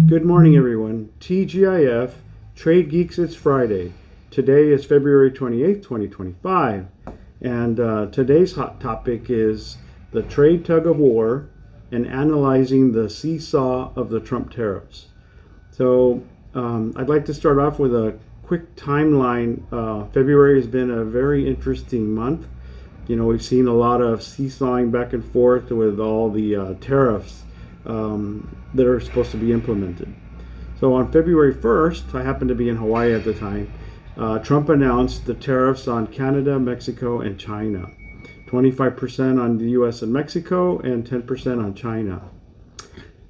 Good morning, everyone. TGIF, Trade Geeks, it's Friday. Today is February 28th, 2025. And today's hot topic is the trade tug-of-war and analyzing the seesaw of the Trump tariffs. So I'd like to start off with a quick timeline. February has been a very interesting month. We've seen a lot of seesawing back and forth with all the tariffs that are supposed to be implemented. So on February 1st, I happened to be in Hawaii at the time, Trump announced the tariffs on Canada, Mexico, and China. 25% on the US and Mexico and 10% on China.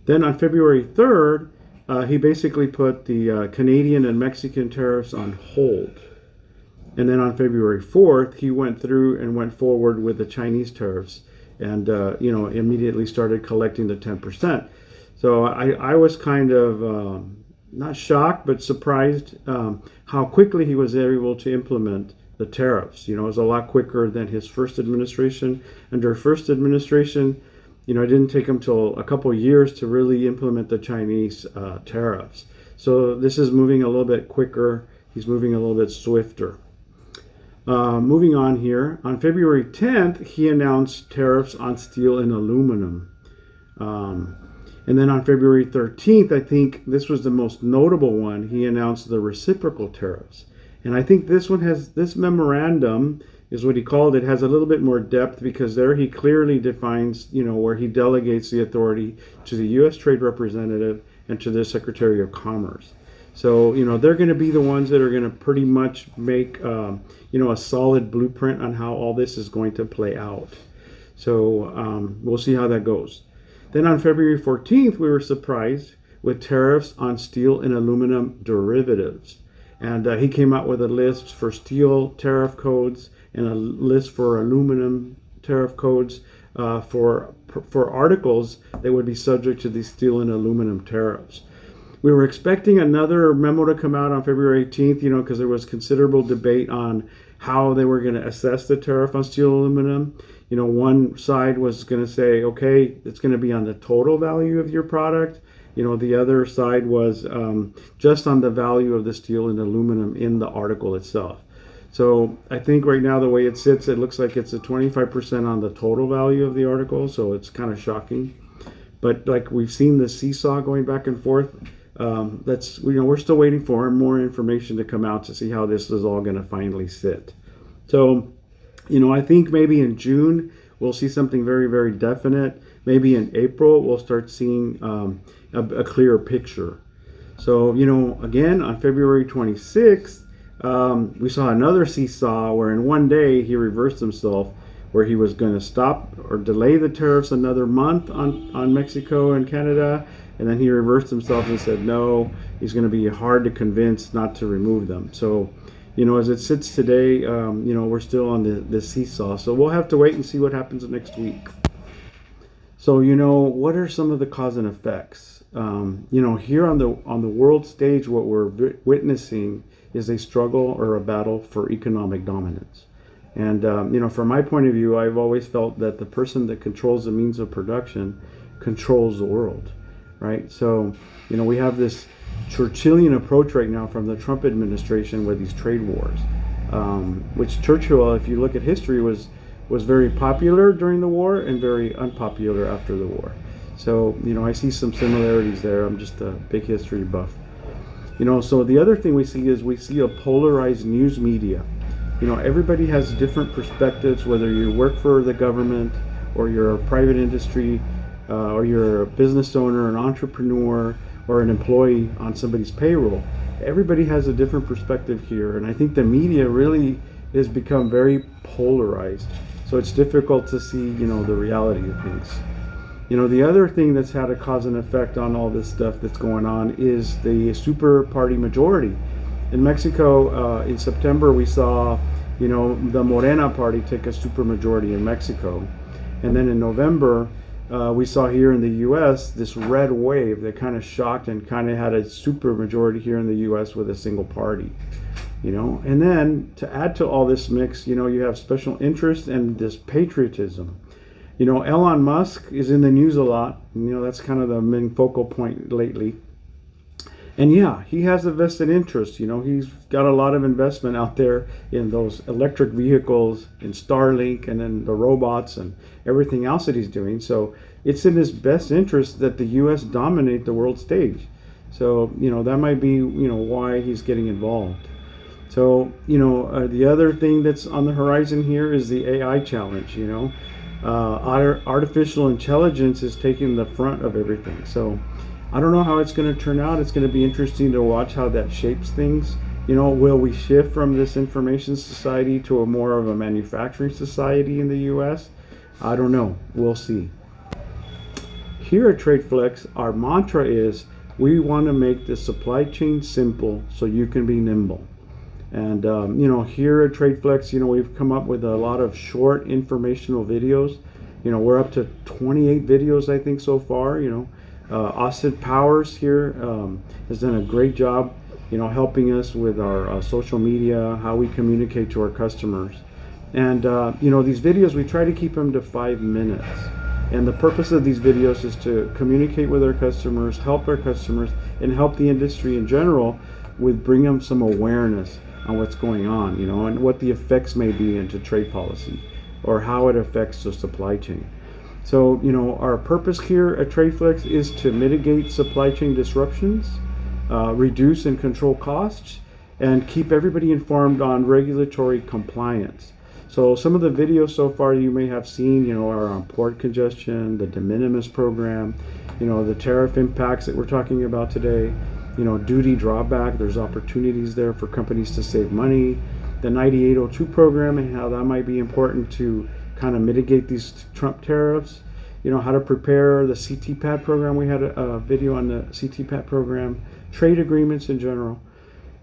Then on February 3rd, he basically put the Canadian and Mexican tariffs on hold. And then on February 4th, he went through and went forward with the Chinese tariffs and immediately started collecting the 10%. So I was kind of not shocked, but surprised how quickly he was able to implement the tariffs. It was a lot quicker than his first administration. Under first administration, it didn't take him till a couple of years to really implement the Chinese tariffs. So this is moving a little bit quicker. He's moving a little bit swifter. Moving on here, on February 10th, he announced tariffs on steel and aluminum. And then on February 13th, I think this was the most notable one, he announced the reciprocal tariffs. And I think this one has, this memorandum is what he called it, has a little bit more depth because there he clearly defines, where he delegates the authority to the U.S. Trade Representative and to the Secretary of Commerce. So, they're going to be the ones that are going to pretty much make, a solid blueprint on how all this is going to play out. So we'll see how that goes. Then on February 14th, we were surprised with tariffs on steel and aluminum derivatives. And he came out with a list for steel tariff codes and a list for aluminum tariff codes for articles that would be subject to these steel and aluminum tariffs. We were expecting another memo to come out on February 18th, because there was considerable debate on how they were going to assess the tariff on steel and aluminum. One side was going to say, okay, it's going to be on the total value of your product. The other side was just on the value of the steel and aluminum in the article itself. So I think right now the way it sits, it looks like it's a 25% on the total value of the article. So it's kind of shocking. But like we've seen the seesaw going back and forth. We're still waiting for more information to come out to see how this is all going to finally sit. So, I think maybe in June we'll see something very, very definite. Maybe in April we'll start seeing a clearer picture. So, again, on February 26th, we saw another seesaw where in one day he reversed himself, where he was going to stop or delay the tariffs another month on Mexico and Canada. And then he reversed himself and said, no, he's going to be hard to convince not to remove them. So, as it sits today, we're still on the seesaw. So we'll have to wait and see what happens next week. So, what are some of the cause and effects? Here on the world stage, what we're witnessing is a struggle or a battle for economic dominance. And, from my point of view, I've always felt that the person that controls the means of production controls the world. Right? So, we have this Churchillian approach right now from the Trump administration with these trade wars, which Churchill, if you look at history, was very popular during the war and very unpopular after the war. So, I see some similarities there. I'm just a big history buff. So the other thing we see a polarized news media. Everybody has different perspectives, whether you work for the government or you're a private industry, or you're a business owner, an entrepreneur, or an employee on somebody's payroll. Everybody has a different perspective here, and I think the media really has become very polarized. So it's difficult to see, the reality of things. The other thing that's had a cause and effect on all this stuff that's going on is the super party majority. In Mexico, in September, we saw, the Morena party take a super majority in Mexico. And then in November, we saw here in the U.S. this red wave that kind of shocked and kind of had a super majority here in the U.S. with a single party, And then to add to all this mix, you have special interest and this patriotism. Elon Musk is in the news a lot. That's kind of the main focal point lately. And yeah, he has a vested interest. He's got a lot of investment out there in those electric vehicles, in Starlink, and then the robots and everything else that he's doing. So it's in his best interest that the U.S. dominate the world stage. So that might be why he's getting involved. So the other thing that's on the horizon here is the AI challenge. Artificial intelligence is taking the front of everything. So I don't know how it's going to turn out. It's going to be interesting to watch how that shapes things. Will we shift from this information society to a more of a manufacturing society in the U.S.? I don't know. We'll see. Here at TradeFlex, our mantra is we want to make the supply chain simple so you can be nimble. And here at TradeFlex, we've come up with a lot of short informational videos. We're up to 28 videos, I think, so far. Austin Powers here has done a great job, helping us with our social media, how we communicate to our customers. And, these videos, we try to keep them to 5 minutes. And the purpose of these videos is to communicate with our customers, help our customers, and help the industry in general with bring them some awareness on what's going on, and what the effects may be into trade policy or how it affects the supply chain. So, our purpose here at TradeFlex is to mitigate supply chain disruptions, reduce and control costs, and keep everybody informed on regulatory compliance. So some of the videos so far you may have seen, are on port congestion, the de minimis program, the tariff impacts that we're talking about today, duty drawback. There's opportunities there for companies to save money, the 9802 program and how that might be important to kind of mitigate these Trump tariffs, how to prepare the CTPAT program. We had a video on the CTPAT program, trade agreements in general.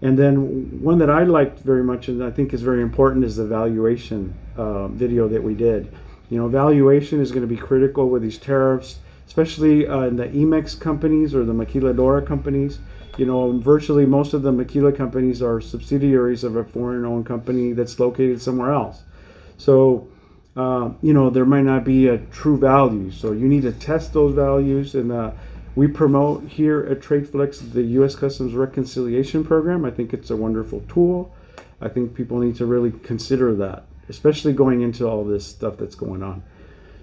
And then one that I liked very much and I think is very important is the valuation video that we did. Valuation is going to be critical with these tariffs, especially in the EMEX companies or the maquiladora companies. Virtually most of the maquila companies are subsidiaries of a foreign-owned company that's located somewhere else. So, there might not be a true value. So you need to test those values. And we promote here at TradeFlex the U.S. Customs Reconciliation Program. I think it's a wonderful tool. I think people need to really consider that, especially going into all this stuff that's going on.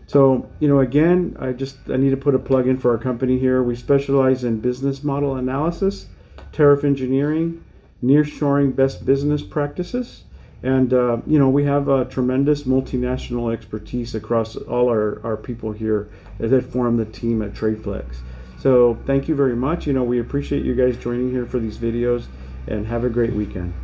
So, again, I need to put a plug in for our company here. We specialize in business model analysis, tariff engineering, nearshoring best business practices. And, we have a tremendous multinational expertise across all our people here that form the team at TradeFlex. So thank you very much. We appreciate you guys joining here for these videos, and have a great weekend.